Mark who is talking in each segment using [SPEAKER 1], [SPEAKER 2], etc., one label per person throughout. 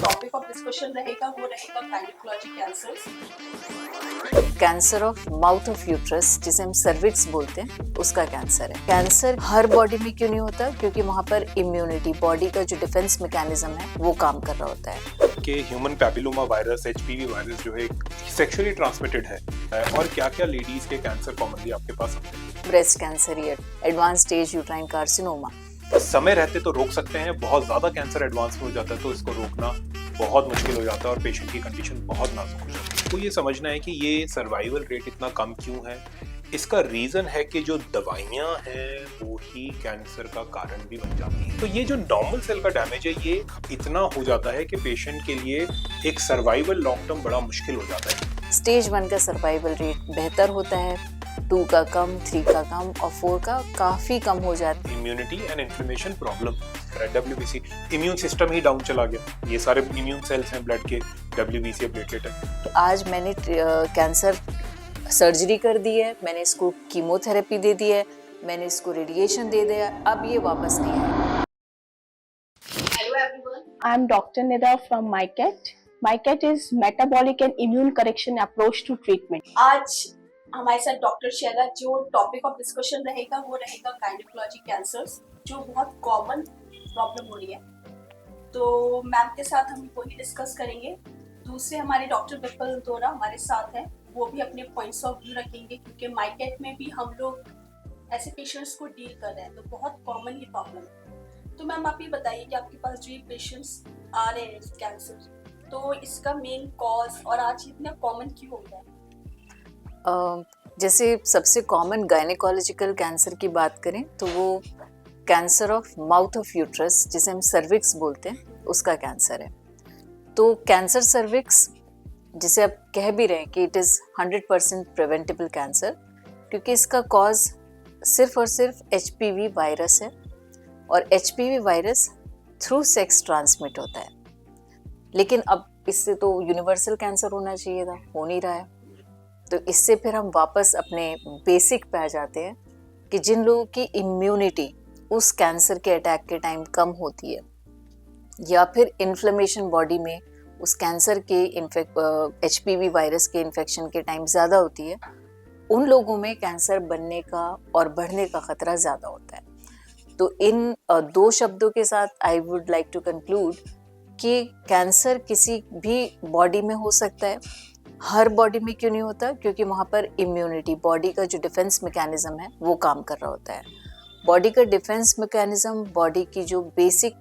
[SPEAKER 1] Topic of discussion रहेगा वो रहेगा gynaecology cancers.
[SPEAKER 2] Cancer of mouth of uterus, जिसे हम सर्विक्स बोलते हैं, उसका कैंसर है। कैंसर हर बॉडी में क्यों नहीं होता? क्योंकि वहाँ पर इम्यूनिटी, बॉडी का जो डिफेंस मैकेनिज्म है वो काम कर रहा होता है।
[SPEAKER 3] कि human papilloma virus HPV virus जो है सेक्सुअली ट्रांसमिटेड है और क्या क्या लेडीज के कैंसर कॉमनली आपके पास आते हैं?
[SPEAKER 2] ब्रेस्ट कैंसर या एडवांस स्टेज यूट्राइन कार्सिनोमा।
[SPEAKER 3] समय रहते तो रोक सकते हैं, बहुत ज्यादा कैंसर एडवांस में हो जाता है तो इसको रोकना बहुत मुश्किल हो जाता है और पेशेंट की कंडीशन बहुत नाजुक हो जाती है। तो ये समझना है कि ये सर्वाइवल रेट इतना कम क्यों है। इसका रीजन है कि जो दवाइयां हैं वो ही कैंसर का कारण भी बन जाती हैं। तो ये जो नॉर्मल सेल का डैमेज है ये इतना हो जाता है कि पेशेंट के लिए एक सर्वाइवल लॉन्ग टर्म बड़ा मुश्किल हो जाता है।
[SPEAKER 2] स्टेज 1 का सर्वाइवल रेट बेहतर होता है, 2 का कम, 3 का कम और 4 का काफी कम हो जाता है।
[SPEAKER 3] Immunity and inflammation problem, WBC, immune system he down चला गया। ये सारे इम्यून सेल्स हैं ब्लड के, WBC प्लेटलेट है।
[SPEAKER 2] तो आज मैंने कैंसर सर्जरी कर दी है, मैंने इसको कीमोथेरेपी दे दी है, मैंने इसको रेडिएशन दे दिया, अब ये वापस नहीं आएगा।
[SPEAKER 1] Hello everyone,
[SPEAKER 4] I am Dr. Nida from MyCat. MyCat is metabolic and immune correction approach to treatment.
[SPEAKER 1] आज हमारे साथ डॉक्टर शैला, जो टॉपिक ऑफ डिस्कशन रहेगा वो रहेगा गायनेकोलॉजी कैंसर्स, जो बहुत कॉमन प्रॉब्लम हो रही है। तो मैम के साथ हम वही डिस्कस करेंगे। दूसरे हमारे डॉक्टर विपल दोरा हमारे साथ हैं, वो भी अपने पॉइंट्स ऑफ व्यू रखेंगे क्योंकि माइकेट में भी हम लोग ऐसे पेशेंट्स को डील कर रहे हैं, तो बहुत कॉमन ये प्रॉब्लम है। तो मैम आप ये बताइए कि आपके पास जो ये पेशेंट्स आ रहे हैं कैंसर, तो इसका मेन कॉज और आज इतना कॉमन क्यों हो गया है?
[SPEAKER 2] जैसे सबसे कॉमन गायनेकोलॉजिकल कैंसर की बात करें तो वो cancer of mouth of uterus, जिसे हम सर्विक्स बोलते हैं, उसका कैंसर है। तो कैंसर सर्विक्स, जिसे आप कह भी रहे हैं कि इट इज़ 100% प्रिवेंटेबल कैंसर, क्योंकि इसका कॉज सिर्फ और सिर्फ HPV वायरस है और HPV virus through sex transmit होता है। लेकिन अब इससे तो यूनिवर्सल कैंसर होना चाहिए था, हो नहीं रहा है। तो इससे फिर हम वापस अपने बेसिक पे आ जाते हैं कि जिन लोगों की इम्यूनिटी उस कैंसर के अटैक के टाइम कम होती है या फिर इन्फ्लेमेशन बॉडी में उस कैंसर के HPV वायरस के इन्फेक्शन के टाइम ज़्यादा होती है, उन लोगों में कैंसर बनने का और बढ़ने का खतरा ज़्यादा होता है। तो इन 2 शब्दों के साथ I would like to conclude कि कैंसर किसी भी बॉडी में हो सकता है। हर बॉडी में क्यों नहीं होता? क्योंकि वहाँ पर इम्यूनिटी, बॉडी का जो डिफेंस मैकेनिज्म है वो काम कर रहा होता है। बॉडी का डिफेंस मैकेनिज्म, बॉडी की जो बेसिक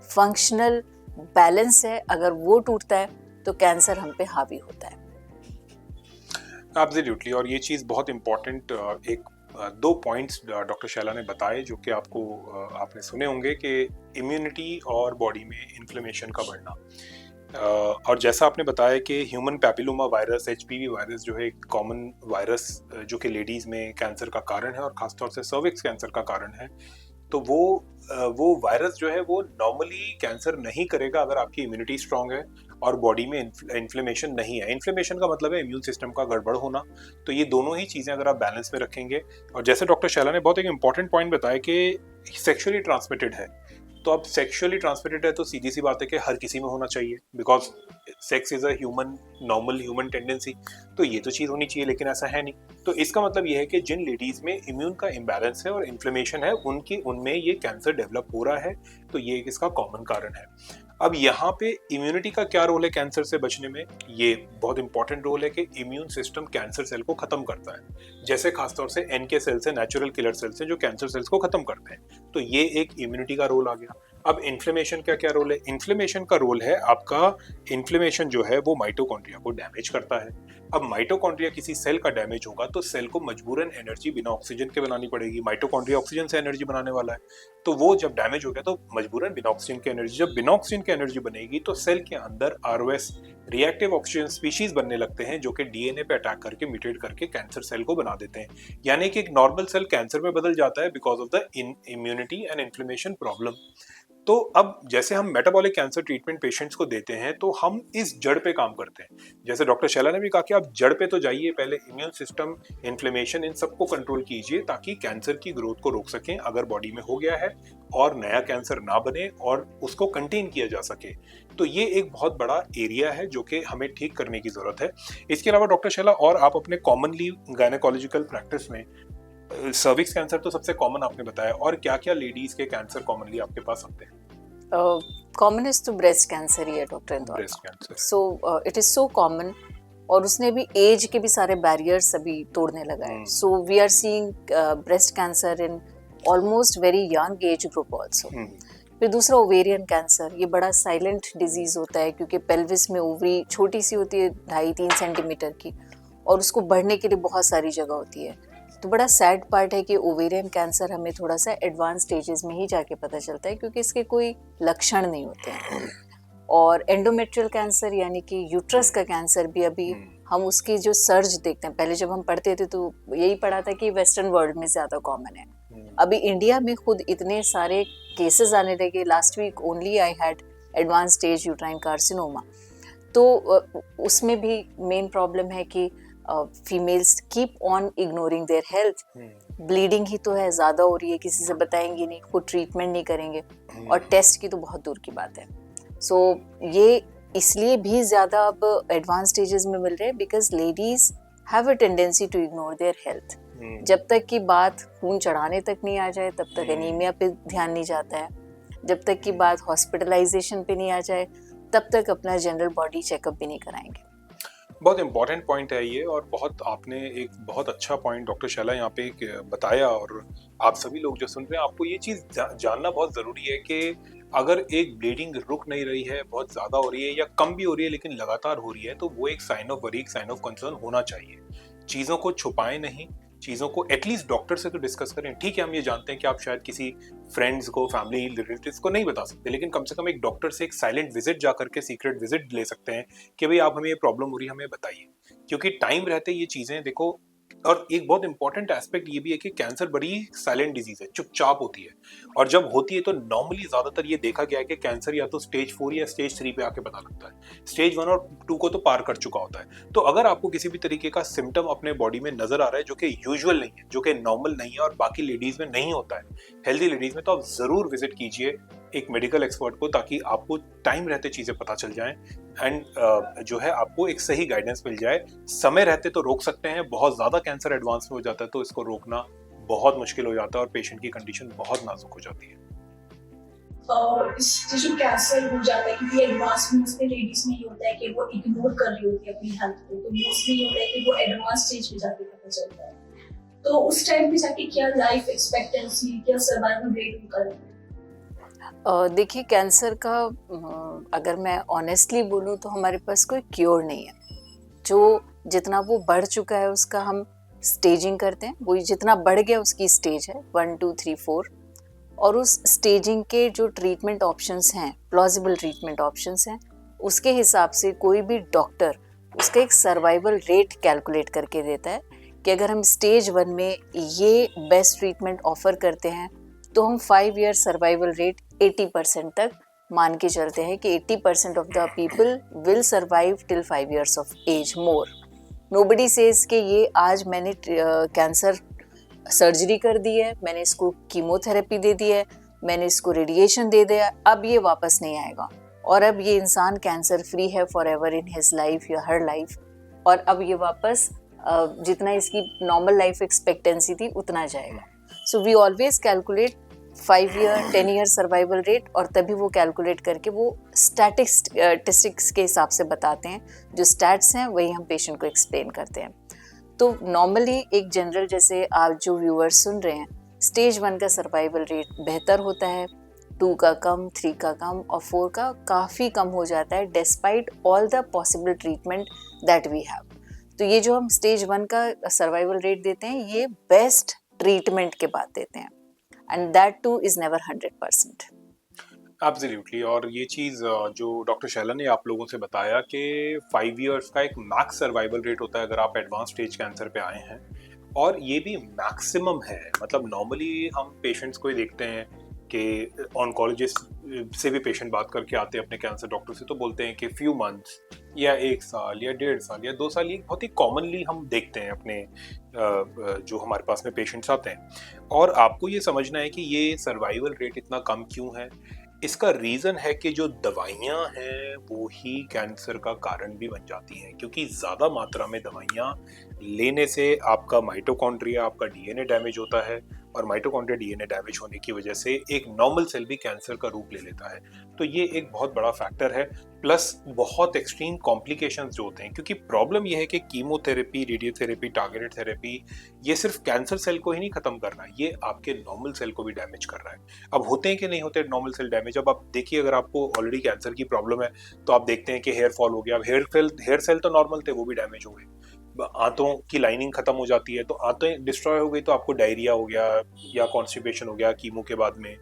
[SPEAKER 2] फंक्शनल बैलेंस है, अगर वो टूटता है तो कैंसर हम पे हावी होता है।
[SPEAKER 3] एब्सोल्युटली। और ये चीज़ बहुत इम्पोर्टेंट, एक 2 पॉइंट्स डॉक्टर शैला ने बताए जो कि आपने सुने होंगे कि इम्यूनिटी और बॉडी में इन्फ्लेमेशन का बढ़ना। और जैसा आपने बताया कि human papilloma virus HPV virus जो है एक कॉमन वायरस जो कि लेडीज़ में कैंसर का कारण है और ख़ासतौर से सर्विक्स कैंसर का कारण है। तो वो वायरस जो है वो नॉर्मली कैंसर नहीं करेगा अगर आपकी इम्यूनिटी स्ट्रांग है और बॉडी में इन्फ्लेमेशन नहीं है। इन्फ्लेमेशन का मतलब है इम्यून सिस्टम का गड़बड़ होना। तो ये दोनों ही चीज़ें अगर आप बैलेंस में रखेंगे, और जैसे डॉक्टर शैला ने बहुत एक इंपॉर्टेंट पॉइंट बताया कि सेक्सुअली ट्रांसमिटेड है, तो अब सेक्सुअली ट्रांसमिटेड है तो सीधी सी बात है कि हर किसी में होना चाहिए, because sex is a normal human tendency. तो ये तो चीज़ होनी चाहिए, लेकिन ऐसा है नहीं। तो इसका मतलब ये है कि जिन लेडीज़ में इम्यून का इम्बैलेंस है और इन्फ्लेमेशन है उनमें ये कैंसर डेवलप हो रहा है। तो ये एक इसका कॉमन कारण है। अब यहाँ पे इम्यूनिटी का क्या रोल है कैंसर से बचने में? ये बहुत इंपॉर्टेंट रोल है कि इम्यून सिस्टम कैंसर सेल को खत्म करता है। जैसे खासतौर से NK सेल्स है, नेचुरल किलर सेल्स हैं जो कैंसर सेल्स को खत्म करते हैं। तो ये एक इम्यूनिटी का रोल आ गया। अब इन्फ्लेमेशन का क्या रोल है? इन्फ्लेमेशन का रोल है, आपका इन्फ्लेमेशन जो है वो माइटोकॉन्ड्रिया को डैमेज करता है। अब माइटोकॉन्ड्रिया किसी सेल का डैमेज होगा तो सेल को मजबूरन एनर्जी बिना ऑक्सीजन के बनानी पड़ेगी। माइटोकॉन्ड्रिया ऑक्सीजन से एनर्जी बनाने वाला है, तो वो जब डैमेज हो गया तो मजबूरन बिना ऑक्सीजन की एनर्जी, जब बिना ऑक्सीजन की एनर्जी बनेगी तो सेल के अंदर ROS, रिएक्टिव ऑक्सीजन स्पीशीज बनने लगते हैं जो कि DNA पे अटैक करके म्यूटेट करके कैंसर सेल को बना देते हैं। यानी कि एक नॉर्मल सेल कैंसर में बदल जाता है because of the immunity and inflammation problem. तो अब जैसे हम मेटाबॉलिक कैंसर ट्रीटमेंट पेशेंट्स को देते हैं तो हम इस जड़ पे काम करते हैं। जैसे डॉक्टर शैला ने भी कहा कि आप जड़ पे तो जाइए, पहले इम्यून सिस्टम, इन्फ्लेमेशन, इन सबको कंट्रोल कीजिए ताकि कैंसर की ग्रोथ को रोक सकें अगर बॉडी में हो गया है, और नया कैंसर ना बने और उसको कंटेन किया जा सके। तो ये एक बहुत बड़ा एरिया है जो कि हमें ठीक करने की जरूरत है। इसके अलावा डॉक्टर शैला, और आप अपने कॉमनली गायनेकोलॉजिकल प्रैक्टिस में सर्विक्स कैंसर तो सबसे कॉमन आपने बताया, और क्या क्या लेडीज के कैंसर कॉमनली आपके पास आते हैं?
[SPEAKER 2] कॉमनेस्ट तो ब्रेस्ट कैंसर ही है doctor Indore.
[SPEAKER 3] Breast cancer,
[SPEAKER 2] so it is so common, और उसने भी एज के भी सारे बैरियर्स अभी तोड़ने लगा है। So we are seeing breast cancer in almost very young age group also. फिर दूसरा ओवेरियन कैंसर, ये बड़ा साइलेंट डिजीज होता है क्योंकि पेल्विस में ओवरी छोटी सी होती है, 2.5-3 सेंटीमीटर की, और उसको बढ़ने के लिए बहुत सारी जगह होती है। तो बड़ा सैड पार्ट है कि ओवेरियन कैंसर हमें थोड़ा सा एडवांस स्टेजेस में ही जाके पता चलता है क्योंकि इसके कोई लक्षण नहीं होते हैं। और एंडोमेट्रियल कैंसर यानी कि यूट्रस का कैंसर भी अभी हम उसकी जो सर्ज देखते हैं, पहले जब हम पढ़ते थे तो यही पढ़ा था कि वेस्टर्न वर्ल्ड में ज़्यादा कॉमन है। अभी इंडिया में खुद इतने सारे केसेस आने लगे। Last week only I had advance stage uterine carcinoma. तो उसमें भी मेन प्रॉब्लम है कि females keep on ignoring their health. Bleeding ही तो है, ज़्यादा हो रही है, किसी से बताएंगे नहीं, खुद ट्रीटमेंट नहीं करेंगे, और टेस्ट की तो बहुत दूर की बात है। सो ये इसलिए भी ज़्यादा अब एडवांस स्टेजेस में मिल रहे हैं because ladies have a tendency to ignore their health. जब तक की बात खून चढ़ाने तक नहीं आ जाए तब तक एनीमिया पे ध्यान नहीं जाता है, जब तक की बात हॉस्पिटलाइजेशन पे नहीं आ जाए तब तक अपना जनरल बॉडी चेकअप भी नहीं कराएंगे।
[SPEAKER 3] बहुत इंपॉर्टेंट पॉइंट है ये, और बहुत आपने एक बहुत अच्छा पॉइंट डॉक्टर शैला यहाँ पे एक बताया, और आप सभी लोग जो सुन रहे हैं आपको ये चीज़ जानना बहुत ज़रूरी है कि अगर एक ब्लीडिंग रुक नहीं रही है, बहुत ज़्यादा हो रही है या कम भी हो रही है लेकिन लगातार हो रही है, तो वो एक साइन ऑफ वरी, एक साइन ऑफ कंसर्न होना चाहिए। चीज़ों को छुपाएं नहीं, चीज़ों को एटलीस्ट डॉक्टर से तो डिस्कस करें। ठीक है, हम ये जानते हैं कि आप शायद किसी फ्रेंड्स को, फैमिली रिलेटिव्स को नहीं बता सकते, लेकिन कम से कम एक डॉक्टर से एक साइलेंट विजिट जा करके, सीक्रेट विजिट ले सकते हैं कि भाई आप हमें ये प्रॉब्लम हो रही है, हमें बताइए। क्योंकि टाइम रहते ये चीज़ें देखो, और एक बहुत इंपॉर्टेंट एस्पेक्ट ये भी है कि कैंसर बड़ी साइलेंट डिजीज है, चुपचाप होती है, और जब होती है तो नॉर्मली ज्यादातर ये देखा गया है कि कैंसर या तो स्टेज 4 या स्टेज 3 पे आके पता लगता है, स्टेज 1 और 2 को तो पार कर चुका होता है। तो अगर आपको किसी भी तरीके का सिम्टम अपने बॉडी में नजर आ रहा है जो कि यूजुअल नहीं है, जो कि नॉर्मल नहीं है और बाकी लेडीज में नहीं होता है, हेल्दी लेडीज में, तो आप जरूर विजिट कीजिए एक मेडिकल एक्सपर्ट को, ताकि आपको टाइम रहते चीजें पता चल जाएं, एंड जो है आपको एक सही गाइडेंस मिल जाए। समय रहते तो रोक सकते हैं, बहुत ज्यादा कैंसर एडवांस में हो जाता है तो इसको रोकना बहुत मुश्किल हो जाता है और पेशेंट की कंडीशन बहुत नाजुक हो जाती है।
[SPEAKER 1] जो कैंसर हो जाता है क्योंकि एडवांस मोस्टली लेडीज में ये होता है कि वो इग्नोर कर रही होती है अपनी हेल्थ को, तो मोस्टली ये होता है कि वो एडवांस स्टेज पे जाके पता चलता है। तो उस टाइम पे जाके क्या लाइफ एक्सपेक्टेंसी, क्या सर्वाइवल रेट उनका रहता है?
[SPEAKER 2] देखिए, कैंसर का अगर मैं ऑनेस्टली बोलूँ तो हमारे पास कोई क्योर नहीं है। जो जितना वो बढ़ चुका है उसका हम स्टेजिंग करते हैं, वो जितना बढ़ गया उसकी स्टेज है 1 2 3 4, और उस स्टेजिंग के जो ट्रीटमेंट ऑप्शंस हैं, प्लॉजिबल ट्रीटमेंट ऑप्शंस हैं, उसके हिसाब से कोई भी डॉक्टर उसका एक सर्वाइवल रेट कैलकुलेट करके देता है कि अगर हम स्टेज 1 में ये बेस्ट ट्रीटमेंट ऑफर करते हैं तो हम 5 ईयर सर्वाइवल रेट 80% तक मान के चलते हैं कि 80% of the people will survive till 5 years of age more. Nobody says कि ये आज मैंने कैंसर सर्जरी कर दी है, मैंने इसको कीमोथेरेपी दे दी है, मैंने इसको रेडिएशन दे दिया, अब ये वापस नहीं आएगा और अब ये इंसान कैंसर फ्री है for ever in his life या हर लाइफ, और अब ये वापस जितना इसकी नॉर्मल लाइफ एक्सपेक्टेंसी थी उतना जाएगा। So we always calculate 5 year 10 year survival rate, और तभी वो कैलकुलेट करके वो स्टैटिस्टिक्स के हिसाब से बताते हैं। जो स्टैट्स हैं वही हम पेशेंट को एक्सप्लेन करते हैं। तो नॉर्मली एक जनरल, जैसे आप जो व्यूअर्स सुन रहे हैं, स्टेज 1 का सर्वाइवल रेट बेहतर होता है, 2 का कम, 3 का कम और 4 का काफ़ी कम हो जाता है despite all the possible treatment that we have. तो ये जो हम स्टेज 1 का सर्वाइवल रेट देते हैं ये बेस्ट ट्रीटमेंट के बाद देते हैं, and that too is never 100%.
[SPEAKER 3] Absolutely. और ये चीज़ जो डॉक्टर शैला ने आप लोगों से बताया कि 5 इयर्स का एक मैक्स सर्वाइवल रेट होता है अगर आप एडवांस स्टेज कैंसर पे आए हैं, और ये भी मैक्सिमम है। मतलब नॉर्मली हम पेशेंट्स को ही देखते हैं कि ऑन्कोलॉजिस्ट से भी पेशेंट बात करके आते हैं अपने कैंसर डॉक्टर से, तो बोलते हैं कि फ्यू मंथ्स या 1 साल या 1.5 साल या 2 साल, ये बहुत ही कॉमनली हम देखते हैं अपने जो हमारे पास में पेशेंट्स आते हैं। और आपको ये समझना है कि ये सर्वाइवल रेट इतना कम क्यों है। इसका रीज़न है कि जो दवाइयाँ हैं वो ही कैंसर का कारण भी बन जाती हैं, क्योंकि ज़्यादा मात्रा में दवाइयाँ लेने से आपका माइटोकॉन्ड्रिया, आपका डीएनए डैमेज होता है, और माइटोकॉन्ड्रिया डीएनए डैमेज होने की वजह से एक नॉर्मल सेल भी कैंसर का रूप ले लेता है। तो ये एक बहुत बड़ा फैक्टर है, प्लस बहुत एक्सट्रीम कॉम्प्लिकेशंस जो होते हैं, क्योंकि प्रॉब्लम ये है कि कीमोथेरेपी, रेडियोथेरेपी, टारगेटेड थेरेपी ये सिर्फ कैंसर सेल को ही नहीं खत्म कर रहा है, ये आपके नॉर्मल सेल को भी डैमेज कर रहा है। अब होते हैं कि नहीं होते नॉर्मल सेल डैमेज? अब आप देखिए, अगर आपको ऑलरेडी कैंसर की प्रॉब्लम है तो आप देखते हैं कि हेयर फॉल हो गया। अब हेयर सेल तो नॉर्मल थे, वो भी डैमेज हो गए। आंतों की लाइनिंग खत्म हो जाती है, तो आंतें डिस्ट्रॉय हो गई तो आपको डायरिया हो गया या कॉन्स्टिपेशन हो गया कीमो के बाद में।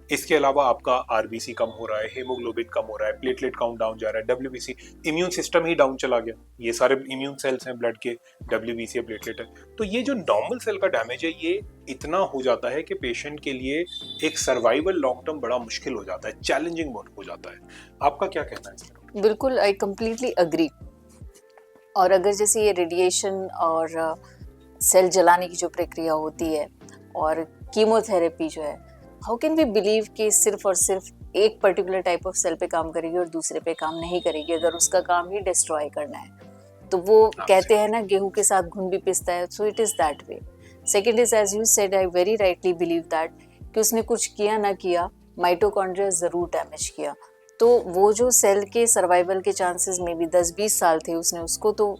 [SPEAKER 3] इसके अलावा आपका आरबीसी कम हो रहा है, हेमोग्लोबिन कम हो रहा है, प्लेटलेट काउंट डाउन जा रहा है, डब्ल्यूबीसी, इम्यून सिस्टम ही डाउन चला गया। ये सारे इम्यून सेल्स हैं ब्लड के, डब्ल्यूबीसी है, प्लेटलेट है। तो ये जो नॉर्मल सेल का डैमेज है, ये इतना हो जाता है कि पेशेंट के लिए एक सर्वाइवल लॉन्ग टर्म बड़ा मुश्किल हो जाता है, चैलेंजिंग बहुत हो जाता है। आपका क्या कहना है इसमें?
[SPEAKER 2] बिल्कुल, आई कम्प्लीटली अग्री। और अगर जैसे ये रेडिएशन और सेल जलाने की जो प्रक्रिया होती है और कीमोथेरेपी जो है, हाउ कैन वी बिलीव कि सिर्फ और सिर्फ एक पर्टिकुलर टाइप ऑफ सेल पे काम करेगी और दूसरे पे काम नहीं करेगी, अगर उसका काम ही डिस्ट्रॉय करना है। तो वो कहते हैं ना, गेहूं के साथ घुन भी पिसता है, so it is that way. Second is, as you said, I very rightly believe that कि उसने कुछ किया ना किया, माइटोकॉन्ड्रिया ज़रूर डैमेज किया। तो वो जो सेल के सर्वाइवल के चांसेस में भी 10-20 साल थे, उसने उसको तो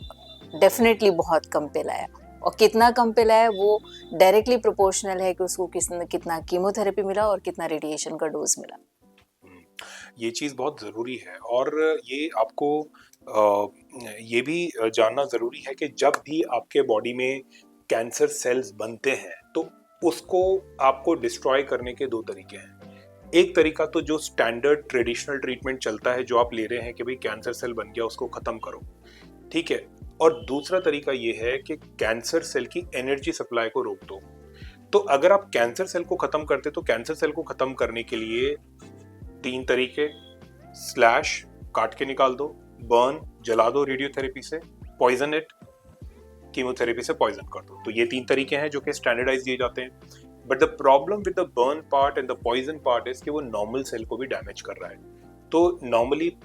[SPEAKER 2] डेफिनेटली बहुत कम पे लाया। और कितना कम पे लाया वो डायरेक्टली प्रोपोर्शनल है कि उसको कितना कीमोथेरेपी मिला और कितना रेडिएशन का डोज मिला।
[SPEAKER 3] ये चीज़ बहुत ज़रूरी है, और ये आपको ये भी जानना ज़रूरी है कि जब भी आपके बॉडी में कैंसर सेल्स बनते हैं तो उसको आपको डिस्ट्रॉय करने के 2 तरीके हैं। एक तरीका तो जो स्टैंडर्ड ट्रेडिशनल ट्रीटमेंट चलता है, जो आप ले रहे हैं कि भाई कैंसर सेल बन गया उसको ख़त्म करो, ठीक है। और दूसरा तरीका ये है कि कैंसर सेल की एनर्जी सप्लाई को रोक दो। तो अगर आप कैंसर सेल को ख़त्म करते तो कैंसर सेल को ख़त्म करने के लिए 3 तरीके: स्लैश काट के निकाल दो, बर्न जला दो रेडियोथेरेपी से, पॉइजन इट कीमोथेरेपी से पॉइजन कर दो। तो ये 3 तरीके हैं जो कि स्टैंडर्डाइज दिए जाते हैं। But the problem with the burn part and the poison part is कि वो नॉर्मल सेल को भी डैमेज कर रहा है। तो नॉर्मली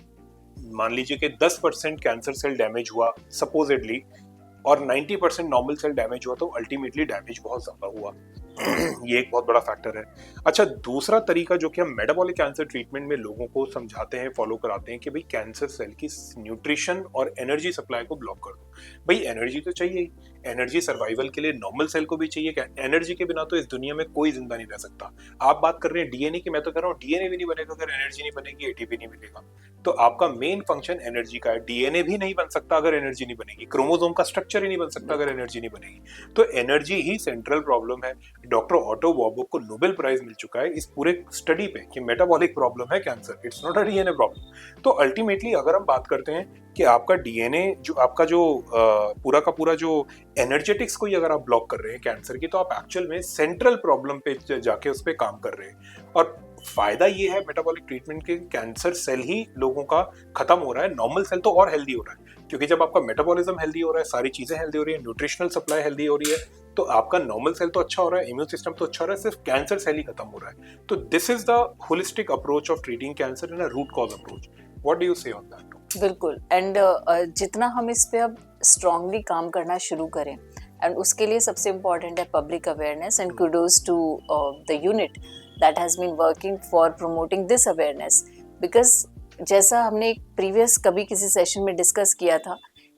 [SPEAKER 3] मान लीजिए कि 10% कैंसर सेल डैमेज हुआ सपोजिडली, और 90% नॉर्मल सेल डैमेज हुआ, तो अल्टीमेटली डैमेज बहुत ज़्यादा हुआ। ये एक बहुत बड़ा फैक्टर है। अच्छा, दूसरा तरीका जो कि हम मेटाबॉलिक कैंसर ट्रीटमेंट में लोगों को समझाते हैं, फॉलो कराते हैं कि भाई कैंसर सेल की न्यूट्रिशन और एनर्जी सप्लाई को ब्लॉक कर दो। भाई एनर्जी तो चाहिए ही, एनर्जी सर्वाइवल के लिए नॉर्मल सेल को भी चाहिए। एनर्जी के बिना तो इस दुनिया में कोई जिंदा नहीं रह सकता। आप बात कर रहे हैं डीएनए की, मैं तो कह रहा हूँ डीएनए भी नहीं बनेगा अगर एनर्जी नहीं बनेगी, एटीपी नहीं मिलेगा। तो आपका मेन फंक्शन एनर्जी का है। डीएनए भी नहीं बन सकता अगर एनर्जी नहीं बनेगी, क्रोमोसोम का स्ट्रक्चर ही नहीं बन सकता अगर एनर्जी नहीं बनेगी। तो एनर्जी ही सेंट्रल प्रॉब्लम है। डॉक्टर ऑटो वॉर्बर्ग को नोबेल प्राइज मिल चुका है इस पूरे स्टडी पे कि मेटाबॉलिक प्रॉब्लम है cancer, it's not a DNA problem. तो अल्टीमेटली अगर हम बात करते हैं कि आपका डीएनए जो आपका जो पूरा का पूरा जो एनर्जेटिक्स को ही अगर आप ब्लॉक कर रहे हैं कैंसर की, तो आप एक्चुअल में सेंट्रल प्रॉब्लम पे जाके उस पर काम कर रहे हैं। और फायदा ये है मेटाबॉलिक ट्रीटमेंट के, कैंसर सेल ही लोगों का खत्म हो रहा है, नॉर्मल सेल तो और हेल्दी हो रहा है। क्योंकि जब आपका मेटाबॉलिज्म हेल्दी हो रहा है, सारी चीजें हेल्दी हो रही है, न्यूट्रिशनल सप्लाई हेल्दी हो रही है, तो आपका नॉर्मल सेल तो अच्छा हो रहा है, इम्यून सिस्टम तो अच्छा हो रहा है, सिर्फ कैंसर सेल ही खत्म हो रहा है। तो this is the holistic approach of treating cancer in a root cause approach. What do you say on that?
[SPEAKER 2] बिल्कुल। एंड जितना हम इस पे अब स्ट्रांगली काम करना शुरू करें, एंड उसके लिए सबसे इम्पोर्टेंट है public awareness, and kudos to the unit that has been working for promoting this awareness. Because जैसा हमने एक प्रीवियस कभी किसी सेशन में डिस्कस किया था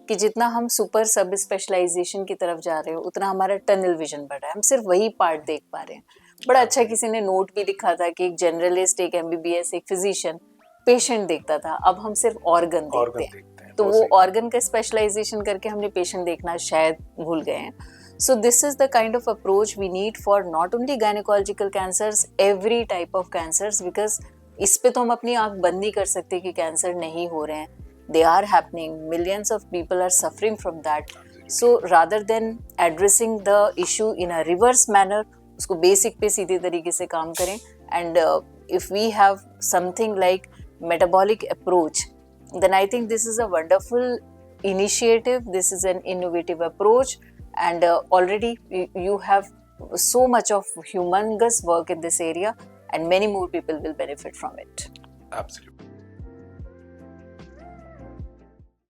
[SPEAKER 2] कि जितना हम सुपर सब स्पेशलाइजेशन की तरफ जा रहे हो, उतना हमारा टनल विजन बढ़ रहा है, हम सिर्फ वही पार्ट देख पा रहे हैं। बड़ा अच्छा किसी ने नोट भी लिखा था कि एक जनरलिस्ट, एक एमबीबीएस, एक फिजिशियन पेशेंट देखता था, अब हम सिर्फ ऑर्गन देखते हैं। तो वो ऑर्गन का स्पेशलाइजेशन करके हमने पेशेंट देखना शायद भूल गए हैं। So this is the kind of approach we need for not only gynecological cancers, every type of cancers, because इस पे तो हम अपनी आंख बंद नहीं कर सकते कि कैंसर नहीं हो रहे हैं। They are happening. Millions of people are suffering from that. So rather than addressing the issue in a reverse manner, उसको बेसिक पे सीधे तरीके से काम करें and if we have something like metabolic approach, then I think this is a wonderful initiative. This is an innovative approach, and already you have so much of humongous work in this area, and many more people will benefit from it.
[SPEAKER 3] Absolutely.